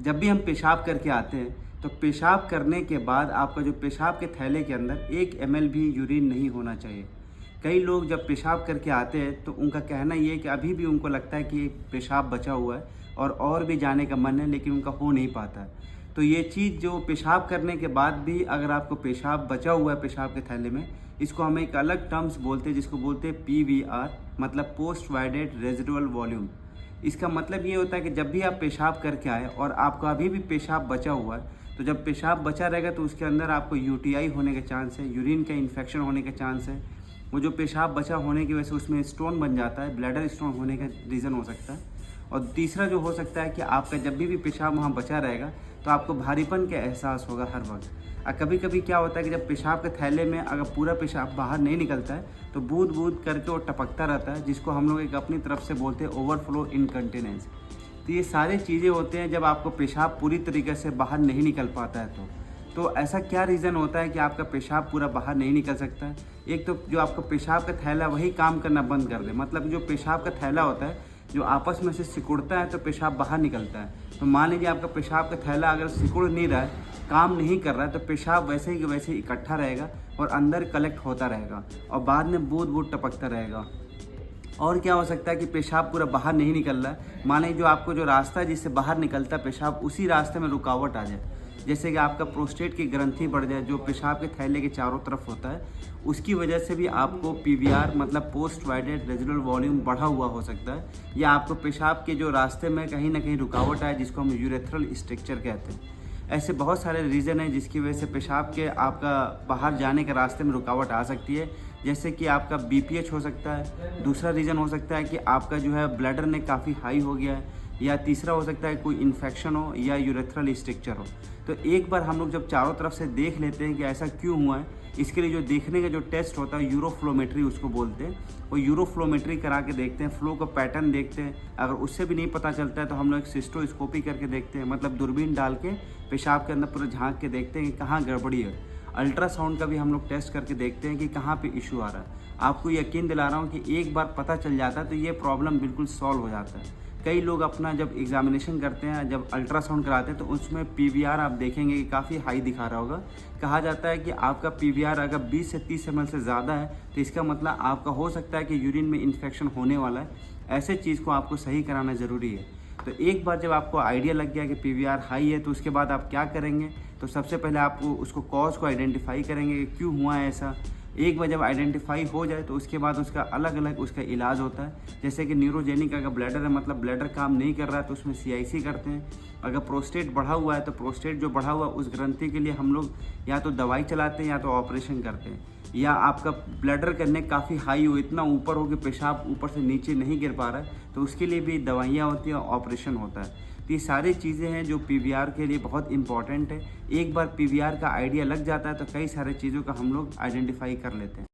जब भी हम पेशाब करके आते हैं तो पेशाब करने के बाद आपका जो पेशाब के थैले के अंदर 1 ml भी यूरिन नहीं होना चाहिए। कई लोग जब पेशाब करके आते हैं तो उनका कहना ये है कि अभी भी उनको लगता है कि पेशाब बचा हुआ है और भी जाने का मन है, लेकिन उनका हो नहीं पाता है। तो ये चीज़ जो पेशाब करने के बाद भी अगर आपको पेशाब बचा हुआ है पेशाब के थैले में, इसको हम एक अलग टर्म्स बोलते हैं जिसको बोलते हैं PVR, मतलब पोस्ट वाइडेड रेजिडुअल वॉल्यूम। इसका मतलब ये होता है कि जब भी आप पेशाब करके आए और आपका अभी भी पेशाब बचा हुआ है, तो जब पेशाब बचा रहेगा तो उसके अंदर आपको UTI होने के चांस है, यूरिन का इन्फेक्शन होने के चांस है। वो जो पेशाब बचा होने की वजह से उसमें स्टोन बन जाता है, ब्लैडर स्टोन होने का रीज़न हो सकता है। और तीसरा जो हो सकता है कि आपका जब भी पेशाब वहाँ बचा रहेगा तो आपको भारीपन का एहसास होगा हर वक्त। और कभी कभी क्या होता है कि जब पेशाब के थैले में अगर पूरा पेशाब बाहर नहीं निकलता है तो बूंद बूंद करके वो टपकता रहता है, जिसको हम लोग एक अपनी तरफ से बोलते हैं ओवरफ्लो इनकंटिनेंस। तो ये सारी चीज़ें होते हैं जब आपको पेशाब पूरी तरीके से बाहर नहीं निकल पाता है। तो ऐसा क्या रीज़न होता है कि आपका पेशाब पूरा बाहर नहीं निकल सकता है? एक तो जो आपका पेशाब का थैला वही काम करना बंद कर दे, मतलब जो पेशाब का थैला होता है जो आपस में से सिकुड़ता है तो पेशाब बाहर निकलता है। तो मान लीजिए आपका पेशाब का थैला अगर सिकुड़ नहीं रहा है, काम नहीं कर रहा है, तो पेशाब वैसे ही वैसे इकट्ठा रहेगा और अंदर कलेक्ट होता रहेगा और बाद में बूंद बूंद टपकता रहेगा। और क्या हो सकता है कि पेशाब पूरा बाहर नहीं निकल रहा है, माने जो आपको जो रास्ता है जिससे बाहर निकलता है पेशाब, उसी रास्ते में रुकावट आ जाए, जैसे कि आपका प्रोस्टेट की ग्रंथि बढ़ जाए जो पेशाब के थैले के चारों तरफ होता है, उसकी वजह से भी आपको PVR मतलब पोस्ट वाइडेड रेजिडुअल वॉल्यूम बढ़ा हुआ हो सकता है, या आपको पेशाब के जो रास्ते में कहीं ना कहीं रुकावट आए जिसको हम यूरेथ्रल स्ट्रक्चर कहते हैं। ऐसे बहुत सारे रीज़न हैं जिसकी वजह से पेशाब के आपका बाहर जाने के रास्ते में रुकावट आ सकती है, जैसे कि आपका BPH हो सकता है। दूसरा रीज़न हो सकता है कि आपका जो है ब्लडर ने काफ़ी हाई हो गया है, या तीसरा हो सकता है कोई इन्फेक्शन हो या यूरेथ्रल स्ट्रक्चर हो। तो एक बार हम लोग जब चारों तरफ से देख लेते हैं कि ऐसा क्यों हुआ है, इसके लिए जो देखने का जो टेस्ट होता है यूरोफ्लोमेट्री उसको बोलते हैं, वो यूरोफ्लोमेट्री करा के देखते हैं, फ्लो का पैटर्न देखते हैं। अगर उससे भी नहीं पता चलता है तो हम लोग एक सिस्टोस्कोपी करके देखते हैं, मतलब दूरबीन डाल के पेशाब के अंदर पूरा झांक के देखते हैं कि कहाँ गड़बड़ी है। अल्ट्रासाउंड का भी हम लोग टेस्ट करके देखते हैं कि कहाँ पे इशू आ रहा है। आपको यकीन दिला रहा हूँ कि एक बार पता चल जाता है तो ये प्रॉब्लम बिल्कुल सॉल्व हो जाता है। कई लोग अपना जब एग्जामिनेशन करते हैं, जब अल्ट्रासाउंड कराते हैं, तो उसमें PVR आप देखेंगे कि काफ़ी हाई दिखा रहा होगा। कहा जाता है कि आपका PVR अगर 20 से 30 ml से ज़्यादा है तो इसका मतलब आपका हो सकता है कि यूरिन में इन्फेक्शन होने वाला है। ऐसे चीज़ को आपको सही कराना ज़रूरी है। तो एक बार जब आपको आइडिया लग गया कि PVR हाई है तो उसके बाद आप क्या करेंगे, तो सबसे पहले आप उसको कॉज को आइडेंटिफाई करेंगे कि क्यों हुआ है ऐसा। एक बार जब आइडेंटिफाई हो जाए तो उसके बाद उसका अलग अलग उसका इलाज होता है, जैसे कि न्यूरोजेनिक अगर ब्लैडर है, मतलब ब्लैडर काम नहीं कर रहा है तो उसमें CIC करते हैं। अगर प्रोस्टेट बढ़ा हुआ है तो प्रोस्टेट जो बढ़ा हुआ है उस ग्रंथि के लिए हम लोग या तो दवाई चलाते हैं या तो ऑपरेशन करते हैं। या आपका ब्लैडर करने काफ़ी हाई हो, इतना ऊपर हो कि पेशाब ऊपर से नीचे नहीं गिर पा रहा है, तो उसके लिए भी दवाइयाँ होती हैं, ऑपरेशन होता है। तो ये सारी चीज़ें हैं जो PVR के लिए बहुत इंपॉर्टेंट है। एक बार PVR का आइडिया लग जाता है तो कई सारे चीज़ों का हम लोग आइडेंटिफाई कर लेते हैं।